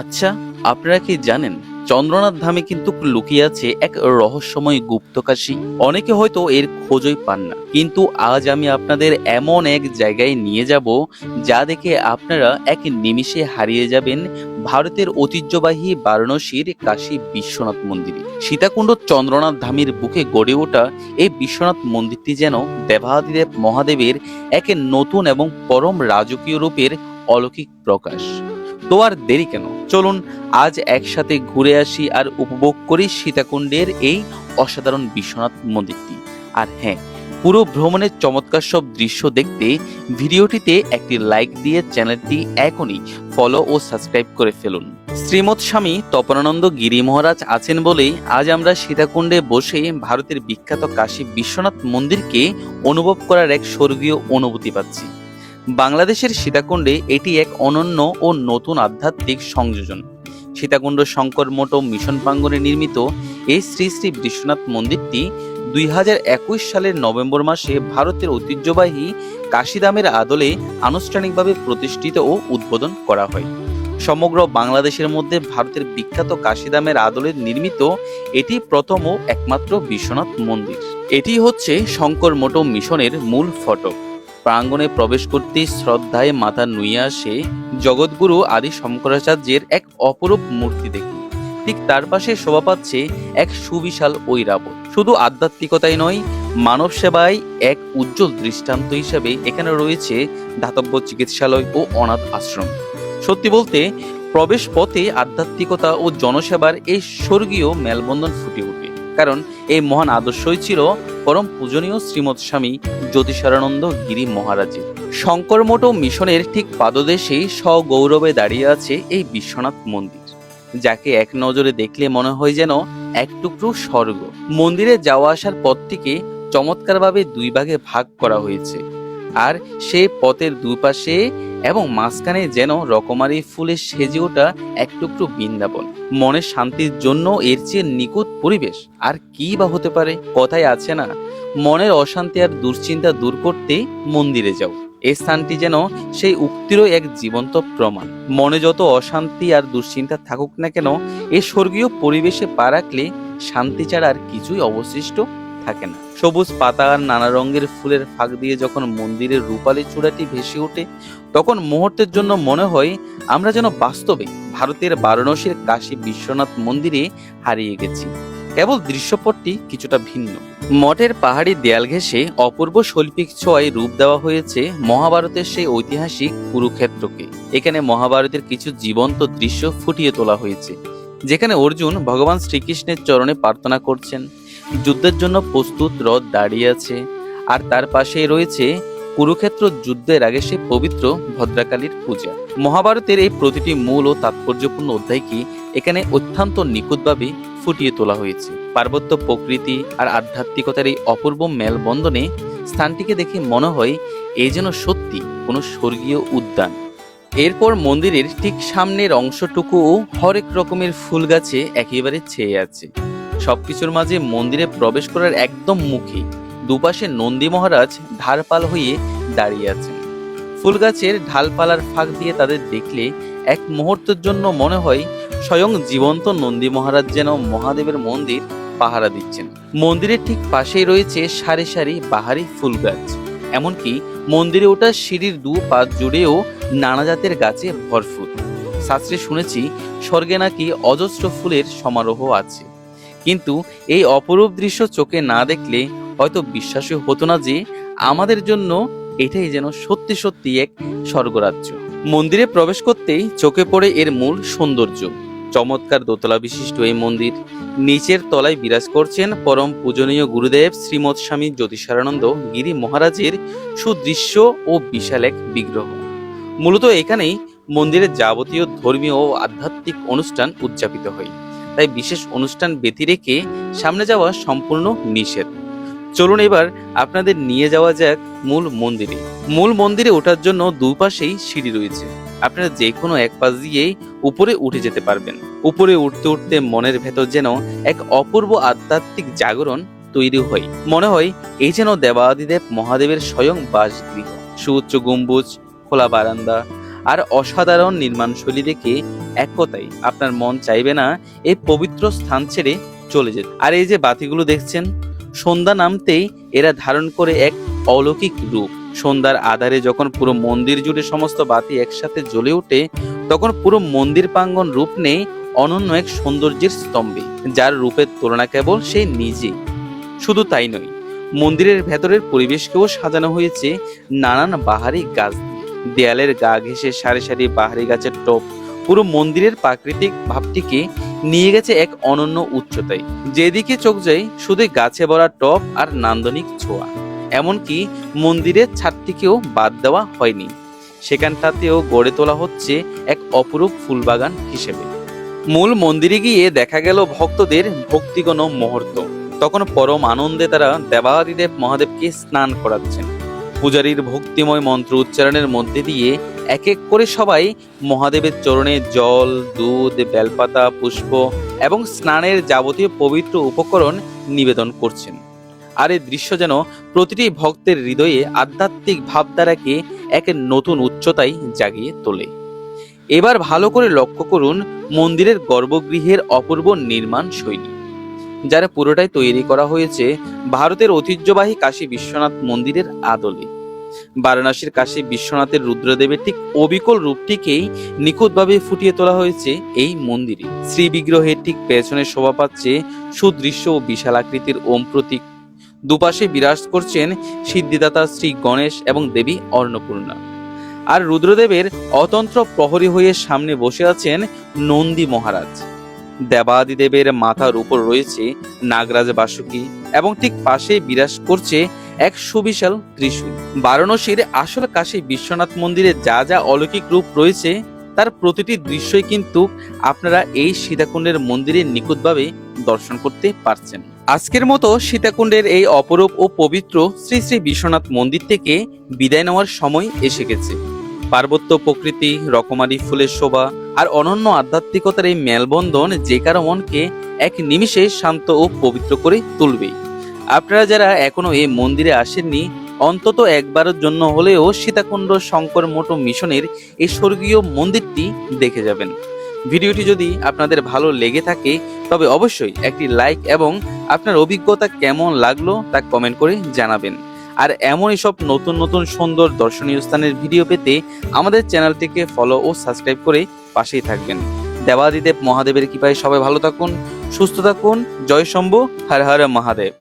আচ্ছা, আপনারা কি জানেন চন্দ্রনাথ ধামে কিন্তু লুকিয়ে আছে এক রহস্যময় গুপ্তকাশী? অনেকে হয়তো এর খোঁজই পান না, কিন্তু আজ আমি আপনাদের এমন এক জায়গায় নিয়ে যাব যা দেখে আপনারা এক নিমিষে হারিয়ে যাবেন ভারতের ঐতিহ্যবাহী বারাণসীর কাশী বিশ্বনাথ মন্দিরে। সীতাকুণ্ড চন্দ্রনাথ ধামের বুকে গড়ে ওঠা এই বিশ্বনাথ মন্দিরটি যেন দেবাদিদেব মহাদেবের এক নতুন এবং পরম রাজকীয় রূপের অলৌকিক প্রকাশ। তো আর দেরি কেন, চলুন আজ একসাথে ঘুরে আসি আর উপভোগ করি সীতাকুণ্ডের এই অসাধারণ বিশ্বনাথ মন্দিরটি। আর হ্যাঁ, পুরো ভ্রমণের চমৎকার সব দৃশ্য দেখতে ভিডিওটিতে একটি লাইক দিয়ে চ্যানেলটি এখনই ফলো ও সাবস্ক্রাইব করে ফেলুন। শ্রীমৎ স্বামী তপনানন্দ গিরি মহারাজ আছেন বলেই আজ আমরা সীতাকুণ্ডে বসে ভারতের বিখ্যাত কাশী বিশ্বনাথ মন্দিরকে অনুভব করার এক স্বর্গীয় অনুভূতি পাচ্ছি। বাংলাদেশের সীতাকুণ্ডে এটি এক অনন্য ও নতুন আধ্যাত্মিক সংযোজন। সীতাকুণ্ড শঙ্কর মঠ মিশন প্রাঙ্গণে নির্মিত এই শ্রী শ্রী বিশ্বনাথ মন্দিরটি 2021 সালের নভেম্বর মাসে ভারতের ঐতিহ্যবাহী কাশীধামের আদলে আনুষ্ঠানিকভাবে প্রতিষ্ঠিত ও উদ্বোধন করা হয়। সমগ্র বাংলাদেশের মধ্যে ভারতের বিখ্যাত কাশীধামের আদলে নির্মিত এটি প্রথম ও একমাত্র বিশ্বনাথ মন্দির। এটি হচ্ছে শঙ্কর মঠ মিশনের মূল ফটক। প্রাঙ্গণে প্রবেশ করতেই শ্রদ্ধায় মাথা নুয়ে আসে জগৎগুরু আদি শঙ্করাচার্যের এক অপরূপ মূর্তি দেখে। ঠিক তার পাশে শোভা পাচ্ছে এক সুবিশাল ঐরাবত। শুধু আধ্যাত্মিকতাই নয়, মানব সেবায় এক উজ্জ্বল দৃষ্টান্ত হিসেবে এখানে রয়েছে দাতব্য চিকিৎসালয় ও অনাথ আশ্রম। সত্যি বলতে প্রবেশ পথে আধ্যাত্মিকতা ও জনসেবার এই স্বর্গীয় মেলবন্ধন ফুটে ওঠে, কারণ এই মহান আদর্শই ছিল পরম পূজনীয় শ্রীমৎ স্বামী জ্যোতিষানন্দ গিরি মহারাজের। শঙ্কর মঠ মিশনের ঠিক পাদদেশেই সগৌরবে দাঁড়িয়ে আছে এই বিশ্বনাথ মন্দির, যাকে এক নজরে দেখলে মনে হয় যেন এক টুকরো স্বর্গ। মন্দিরে যাওয়া আসার পথটিকে চমৎকারভাবে দুই ভাগে ভাগ করা হয়েছে, আর সেই পথের দুই পাশে এবং মাঝখানে যেন রকমারি ফুলে সেজে ওঠা এক টুকরো বৃন্দাবন। মনের শান্তির জন্য এর চেয়ে নিখুঁত পরিবেশ আর কি বা হতে পারে? কথায় আছে না, মনের অশান্তি আর দুশ্চিন্তা দূর করতে মন্দিরে যাও। এই স্থানটি যেন সেই উক্তিরও এক জীবন্ত প্রমাণ। মনে যত অশান্তি আর দুশ্চিন্তা থাকুক না কেন, এই স্বর্গীয় পরিবেশে পা রাখলে শান্তি ছাড়া আর কিছুই অবশিষ্ট থাকে না। সবুজ পাতা আর নানা রঙের ফুলের ফাঁক দিয়ে যখন মন্দিরের রূপালী চূড়াটি ভেসে ওঠে, তখন মুহূর্তের জন্য মনে হয় আমরা যেন বাস্তবে ভারতের বারাণসীর কাশী বিশ্বনাথ মন্দিরে হারিয়ে গেছি। কেবল দৃশ্যপটটি কিছুটা ভিন্ন। মঠের পাহাড়ি দেয়াল ঘেঁষে অপূর্ব শৈল্পিক ছোঁয়ায় রূপ দেওয়া হয়েছে মহাভারতের সেই ঐতিহাসিক কুরুক্ষেত্রকে। এখানে মহাভারতের কিছু জীবন্ত দৃশ্য ফুটিয়ে তোলা হয়েছে, যেখানে অর্জুন ভগবান শ্রীকৃষ্ণের চরণে প্রার্থনা করছেন, যুদ্ধের জন্য প্রস্তুত রথ দাঁড়িয়ে আছে, আর তার পাশেই রয়েছে কুরুক্ষেত্র যুদ্ধের আগে সে পবিত্র ভদ্রাকালীর পূজা। মহাভারতের এই প্রতিটি মূল ও তাৎপর্যপূর্ণ অধ্যায়কে এখানে অত্যন্ত নিখুঁতভাবে ফুটিয়ে তোলা হয়েছে। পার্বত্য প্রকৃতি আর আধ্যাত্মিকতার এই অপূর্ব মেলবন্ধনে স্থানটিকে দেখে মনে হয় এই যেন সত্যি কোনো স্বর্গীয় উদ্যান। এরপর মন্দিরের ঠিক সামনের অংশটুকু হরেক রকমের ফুল গাছে একেবারে ছেয়ে আছে। সবকিছুর মাঝে মন্দিরে প্রবেশ করার একদম মুখে দুপাশে নন্দী মহারাজ ঢালপাল হয়ে দাঁড়িয়ে আছেন। ফুল গাছের ঢালপালার ফাঁক দিয়ে তাদের দেখলে এক মুহূর্তের জন্য মনে হয় স্বয়ং জীবন্ত নন্দী মহারাজ যেন মহাদেবের মন্দির পাহারা দিচ্ছেন। মন্দিরের ঠিক পাশেই রয়েছে সারি সারি বাহারি ফুল গাছ, এমনকি মন্দিরে ওঠা সিঁড়ির দু পাশ জুড়েও নানা জাতের গাছে ভরপুর। শাস্ত্রে শুনেছি স্বর্গে নাকি অজস্র ফুলের সমারোহ আছে, কিন্তু এই অপরূপ দৃশ্য চোখে না দেখলে হয়তো বিশ্বাসই হতো না যে আমাদের জন্য এটাই যেন সত্যি সত্যি এক স্বর্গরাজ্য। মন্দিরে প্রবেশ করতেই চোখে পড়ে এর মূল সৌন্দর্য। চমৎকার দোতলা বিশিষ্ট এই মন্দির, নিচের তলায় বিরাজ করছেন পরম পূজনীয় গুরুদেব শ্রীমৎ স্বামী জ্যোতিষানন্দ গিরি মহারাজের সুদৃশ্য ও বিশাল এক বিগ্রহ। মূলত এখানেই মন্দিরের যাবতীয় ধর্মীয় ও আধ্যাত্মিক অনুষ্ঠান উদযাপিত হয়, তাই বিশেষ অনুষ্ঠান ব্যতি রেখে সামনে যাওয়া সম্পূর্ণ নিষেধ। চলুন এবার আপনাদের নিয়ে যাওয়া যাক মূল মন্দিরে। মূল মন্দিরে ওঠার জন্য দুপাশেই সিঁড়ি রয়েছে, আপনারা যে কোনো এক পাশ দিয়ে উপরে উঠে যেতে পারবেন। উপরে উঠতে উঠতে মনের ভেতর যেন এক অপূর্ব আধ্যাত্মিক জাগরণ তৈরি হয়। মনে হয় এই যেন দেবাদিদেব মহাদেবের স্বয়ং বাসগৃহ। সুউচ্চ গম্বুজ, খোলা বারান্দা আর অসাধারণ নির্মাণশৈলী দেখে এক কথায় আপনার মন চাইবে না এই পবিত্র স্থান ছেড়ে চলে যেতে। আর এই যে বাতিগুলো দেখছেন, সন্ধ্যা নামতেই এরা ধারণ করে এক অলৌকিক রূপ। সন্ধ্যার আধারে যখন পুরো মন্দির জুড়ে সমস্ত বাতি একসাথে জ্বলে ওঠে, তখন পুরো মন্দির প্রাঙ্গণ রূপ নেয় অনন্য এক সৌন্দর্যের স্তম্ভে, যার রূপের তুলনা কেবল সে নিজেই। শুধু তাই নয়, মন্দিরের ভেতরের পরিবেশকেও সাজানো হয়েছে নানান বাহারি গাছ দিয়ে। দেয়ালের গা ঘেঁষে সারি সারি বাহারি গাছের টপ পুরো মন্দিরের প্রাকৃতিক ভাবটিকে নিয়ে গেছে এক অনন্য উচ্চতায়। যেদিকে চোখ যায় শুধু গাছে ভরা টপ আর নান্দনিক ছোঁয়া। এমনকি মন্দিরের ছাদটিকেও বাদ দেওয়া হয়নি, সেখানটাতেও গড়ে তোলা হচ্ছে এক অপরূপ ফুলবাগান হিসেবে। মূল মন্দিরে গিয়ে দেখা গেল ভক্তদের ভক্তিগণ মুহূর্ত। তখন পরম আনন্দে তারা দেবাদিদেব মহাদেবকে স্নান করাচ্ছেন। পূজারীর ভক্তিময় মন্ত্র উচ্চারণের মধ্যে দিয়ে এক এক করে সবাই মহাদেবের চরণে জল, দুধ, বেলপাতা, পুষ্প এবং স্নানের যাবতীয় পবিত্র উপকরণ নিবেদন করছেন। আর এই দৃশ্য যেন প্রতিটি ভক্তের হৃদয়ে আধ্যাত্মিক ভাবধারাকে এক নতুন উচ্চতায় জাগিয়ে তোলে। এবার ভালো করে লক্ষ্য করুন মন্দিরের গর্ভগৃহের অপূর্ব নির্মাণ শৈলী, যারা পুরোটাই তৈরি করা হয়েছে ভারতের ঐতিহ্যবাহী কাশী বিশ্বনাথ মন্দিরের আদলে। বারাণসীর কাশী বিশ্বনাথের রুদ্রদেবের ঠিক অবিকল রূপটিকেই নিখুঁতভাবে ফুটিয়ে তোলা হয়েছে এই মন্দিরে। শ্রী বিগ্রহের ঠিক পেছনে শোভা পাচ্ছে সুদৃশ্য ও বিশাল আকৃতির ওম প্রতীক। দুপাশে বিরাজ করছেন সিদ্ধিদাতা শ্রী গণেশ এবং দেবী অন্নপূর্ণা। আর রুদ্রদেবের অতন্ত্র প্রহরী হয়ে সামনে বসে আছেন নন্দী মহারাজ। দেবাদিদেবের মাথার উপর রয়েছে নাগরাজ বাসুকী এবং ঠিক পাশে বিরাজ করছে এক সুবিশাল ত্রিশূল। বারাণসীর আসল কাশী বিশ্বনাথ মন্দিরে যা যা অলৌকিক রূপ রয়েছে তার প্রতিটি দৃশ্যই কিন্তু আপনারা এই সীতাকুণ্ডের মন্দিরে নিখুঁতভাবে দর্শন করতে পারছেন। আজকের মতো সীতাকুণ্ডের এই অপরূপ ও পবিত্র শ্রী শ্রী বিশ্বনাথ মন্দির থেকে বিদায় নেওয়ার সময় এসে গেছে। পার্বত্য প্রকৃতি, রকমারি ফুলের শোভা আর অনন্য আধ্যাত্মিকতার এই মেলবন্ধন যে কারো মনকে এক নিমিষে শান্ত ও পবিত্র করে তুলবে। আপনারা যারা এখনো এই মন্দিরে আসেননি, অন্তত একবারের জন্য হলেও সীতাকুণ্ড শঙ্কর মঠ মিশনের এই স্বর্গীয় মন্দিরটি দেখে যাবেন। ভিডিওটি যদি আপনাদের ভালো লেগে থাকে তবে অবশ্যই একটি লাইক এবং আপনার অভিজ্ঞতা কেমন লাগলো তা কমেন্ট করে জানাবেন। আর এমনই সব নতুন নতুন সুন্দর দর্শনীয় স্থানের ভিডিও পেতে আমাদের চ্যানেলটিকে ফলো ও সাবস্ক্রাইব করে পাশেই থাকবেন। দেবাদিদেব মহাদেবের কৃপায় সবাই ভালো থাকুন, সুস্থ থাকুন। জয় শম্ভু, হর হর মহাদেব।